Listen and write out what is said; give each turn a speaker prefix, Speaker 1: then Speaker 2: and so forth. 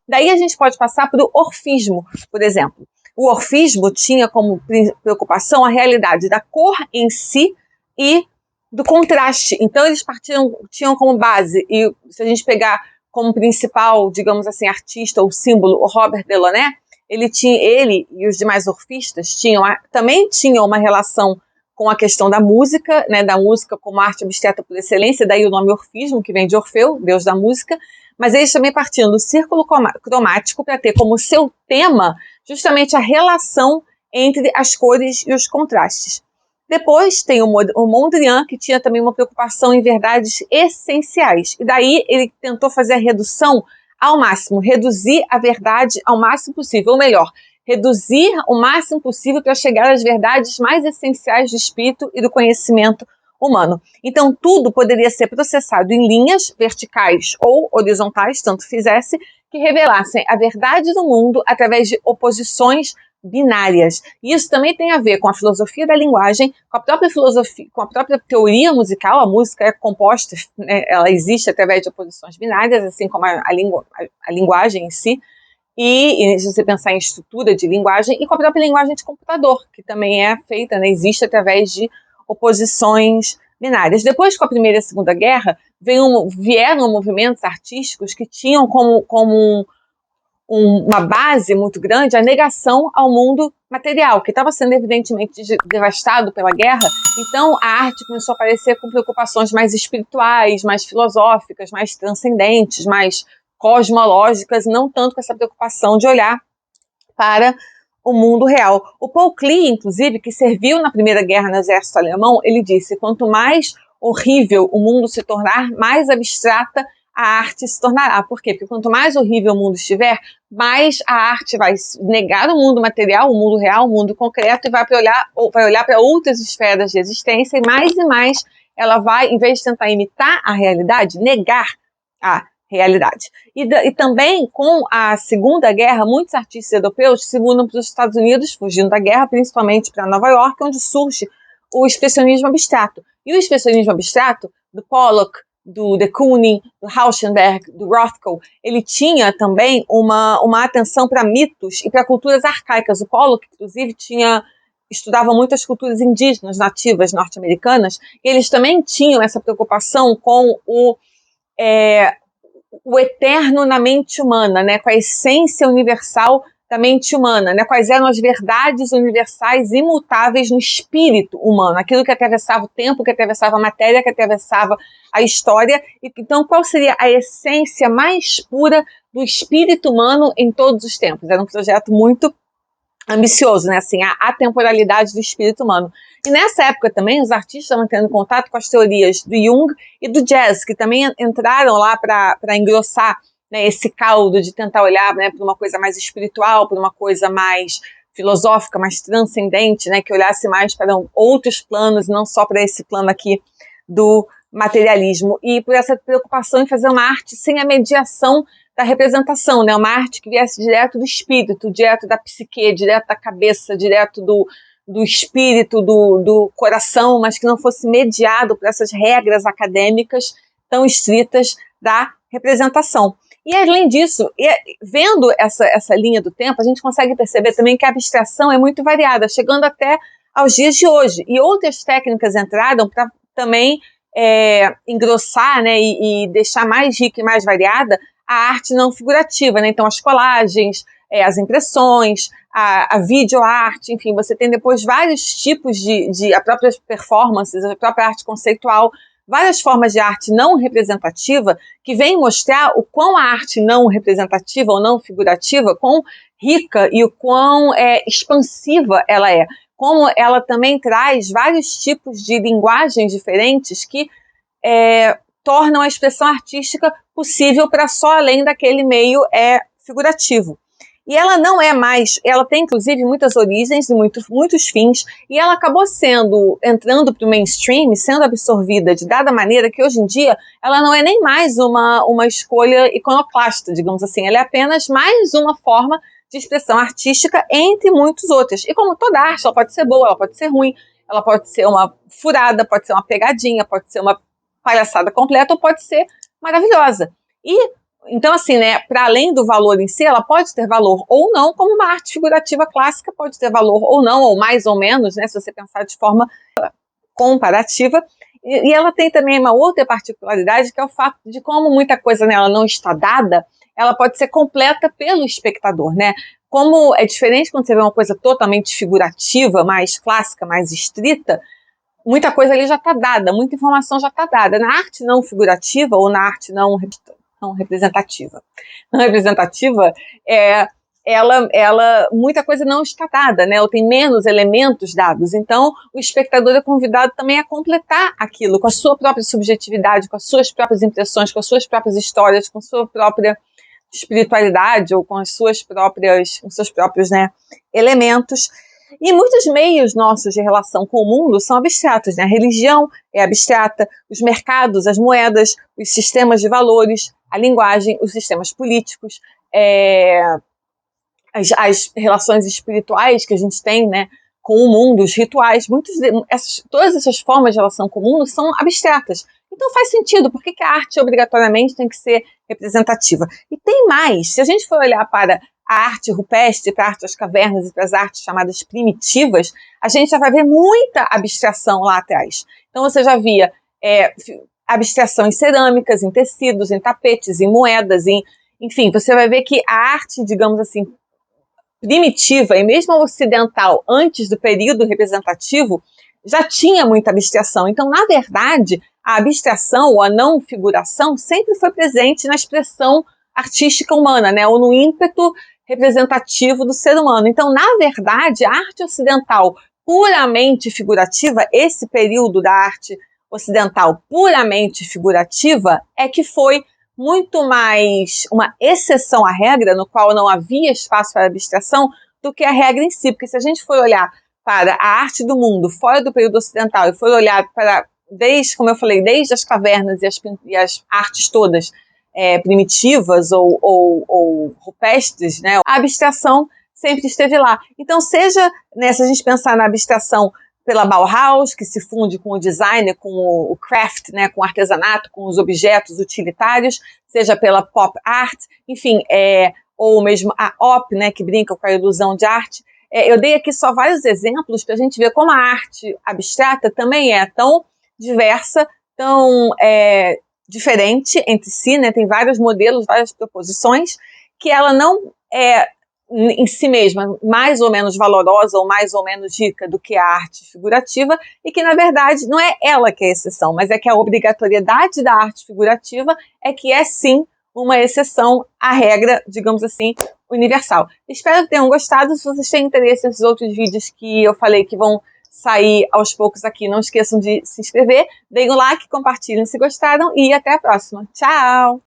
Speaker 1: Daí a gente pode passar para o orfismo, por exemplo. O orfismo tinha como preocupação a realidade da cor em si e do contraste. Então eles tinham como base, e se a gente pegar como principal, digamos assim, artista ou símbolo, o Robert Delaunay, ele e os demais orfistas também tinham uma relação com a questão da música, né, da música como arte abstrata por excelência, daí o nome orfismo, que vem de Orfeu, deus da música, mas eles também partiam do círculo cromático para ter como seu tema justamente a relação entre as cores e os contrastes. Depois tem o Mondrian, que tinha também uma preocupação em verdades essenciais, e daí ele tentou fazer a redução ao máximo, reduzir a verdade ao máximo possível, ou melhor, reduzir o máximo possível para chegar às verdades mais essenciais do espírito e do conhecimento humano. Então, tudo poderia ser processado em linhas verticais ou horizontais, tanto fizesse, que revelassem a verdade do mundo através de oposições binárias. E isso também tem a ver com a filosofia da linguagem, com a própria filosofia, com a própria teoria musical. A música é composta, né, ela existe através de oposições binárias, assim como a linguagem em si. E se você pensar em estrutura de linguagem, e com a própria linguagem de computador, que também é feita, né, existe através de oposições binárias. Depois, com a Primeira e a Segunda Guerra, vieram movimentos artísticos que tinham como uma base muito grande a negação ao mundo material, que estava sendo evidentemente devastado pela guerra. Então a arte começou a aparecer com preocupações mais espirituais, mais filosóficas, mais transcendentes, mais cosmológicas, não tanto com essa preocupação de olhar para o mundo real. O Paul Klee, inclusive, que serviu na Primeira Guerra no exército alemão, ele disse: quanto mais horrível o mundo se tornar, mais abstrata a arte se tornará. Por quê? Porque quanto mais horrível o mundo estiver, mais a arte vai negar o mundo material, o mundo real, o mundo concreto, e vai olhar para outras esferas de existência, e mais ela vai, em vez de tentar imitar a realidade, negar a realidade. E também, com a Segunda Guerra, muitos artistas europeus se mudam para os Estados Unidos, fugindo da guerra, principalmente para Nova York, onde surge o expressionismo abstrato. E o expressionismo abstrato, do Pollock, do de Kooning, do Rauschenberg, do Rothko, ele tinha também uma atenção para mitos e para culturas arcaicas. O Pollock, inclusive, estudava muito as culturas indígenas nativas norte-americanas, e eles também tinham essa preocupação com o eterno na mente humana, né, com a essência universal da mente humana, né, quais eram as verdades universais imutáveis no espírito humano, aquilo que atravessava o tempo, que atravessava a matéria, que atravessava a história. E então, qual seria a essência mais pura do espírito humano em todos os tempos? Era um projeto muito ambicioso, né, assim, a atemporalidade do espírito humano. E nessa época também os artistas estavam tendo contato com as teorias do Jung e do jazz, que também entraram lá para engrossar, né, esse caldo de tentar olhar, né, para uma coisa mais espiritual, para uma coisa mais filosófica, mais transcendente, né, que olhasse mais para outros planos, não só para esse plano aqui do materialismo. E por essa preocupação em fazer uma arte sem a mediação da representação, né, uma arte que viesse direto do espírito, direto da psique, direto da cabeça, direto do espírito, do coração, mas que não fosse mediado por essas regras acadêmicas tão estritas da representação. E além disso, vendo essa linha do tempo, a gente consegue perceber também que a abstração é muito variada, chegando até aos dias de hoje. E outras técnicas entraram para também engrossar, né, e deixar mais rica e mais variada a arte não figurativa, né? Então as colagens, as impressões, a videoarte, enfim, você tem depois vários tipos de a própria performances, a própria arte conceitual, várias formas de arte não representativa que vem mostrar o quão a arte não representativa ou não figurativa, quão rica e o quão expansiva ela é, como ela também traz vários tipos de linguagens diferentes que tornam a expressão artística possível para só além daquele meio figurativo. E ela não é mais, ela tem inclusive muitas origens e muitos fins, e ela acabou entrando para o mainstream, sendo absorvida de dada maneira que hoje em dia ela não é nem mais uma escolha iconoclasta, digamos assim, ela é apenas mais uma forma de expressão artística entre muitas outras. E como toda arte, ela pode ser boa, ela pode ser ruim, ela pode ser uma furada, pode ser uma pegadinha, pode ser uma palhaçada completa ou pode ser maravilhosa. E Então, assim, né, para além do valor em si, ela pode ter valor ou não, como uma arte figurativa clássica pode ter valor ou não, ou mais ou menos, né, se você pensar de forma comparativa. E ela tem também uma outra particularidade, que é o fato de como muita coisa nela não está dada, ela pode ser completa pelo espectador, né? Como é diferente quando você vê uma coisa totalmente figurativa, mais clássica, mais estrita, muita coisa ali já está dada, muita informação já está dada. Na arte não figurativa ou na arte não representativa. Não representativa, muita coisa não está dada, né? Ou tem menos elementos dados. Então, o espectador é convidado também a completar aquilo com a sua própria subjetividade, com as suas próprias impressões, com as suas próprias histórias, com a sua própria espiritualidade ou com os seus próprios, né, elementos. E muitos meios nossos de relação com o mundo são abstratos, né? A religião é abstrata, os mercados, as moedas, os sistemas de valores, a linguagem, os sistemas políticos, as relações espirituais que a gente tem, né, com o mundo, os rituais, todas essas formas de relação com o mundo são abstratas. Então faz sentido, por que a arte obrigatoriamente tem que ser representativa? E tem mais, se a gente for olhar para a arte rupestre, para a arte das cavernas e para as artes chamadas primitivas, a gente já vai ver muita abstração lá atrás. Então você já via abstração em cerâmicas, em tecidos, em tapetes, em moedas, enfim, você vai ver que a arte, digamos assim, primitiva e mesmo ocidental, antes do período representativo, já tinha muita abstração. Então, na verdade, a abstração ou a não figuração sempre foi presente na expressão artística humana, né? Ou no ímpeto representativo do ser humano. Então, na verdade, a arte ocidental puramente figurativa, esse período da arte ocidental puramente figurativa, é que foi muito mais uma exceção à regra, no qual não havia espaço para abstração, do que a regra em si. Porque se a gente for olhar para a arte do mundo fora do período ocidental e for olhar para, como eu falei, desde as cavernas e as artes todas primitivas ou rupestres, né, a abstração sempre esteve lá. Então, seja, né, se a gente pensar na abstração pela Bauhaus, que se funde com o design, com o craft, né, com o artesanato, com os objetos utilitários, seja pela pop art, enfim, ou mesmo a op, né, que brinca com a ilusão de arte. Eu dei aqui só vários exemplos para a gente ver como a arte abstrata também é tão diversa, tão diferente entre si, né, tem vários modelos, várias proposições, que ela não é em si mesma mais ou menos valorosa ou mais ou menos rica do que a arte figurativa, e que, na verdade, não é ela que é a exceção, mas é que a obrigatoriedade da arte figurativa é que é, sim, uma exceção à regra, digamos assim, universal. Espero que tenham gostado. Se vocês têm interesse nesses outros vídeos que eu falei que vão sair aos poucos aqui, não esqueçam de se inscrever, deem um like, compartilhem se gostaram e até a próxima. Tchau!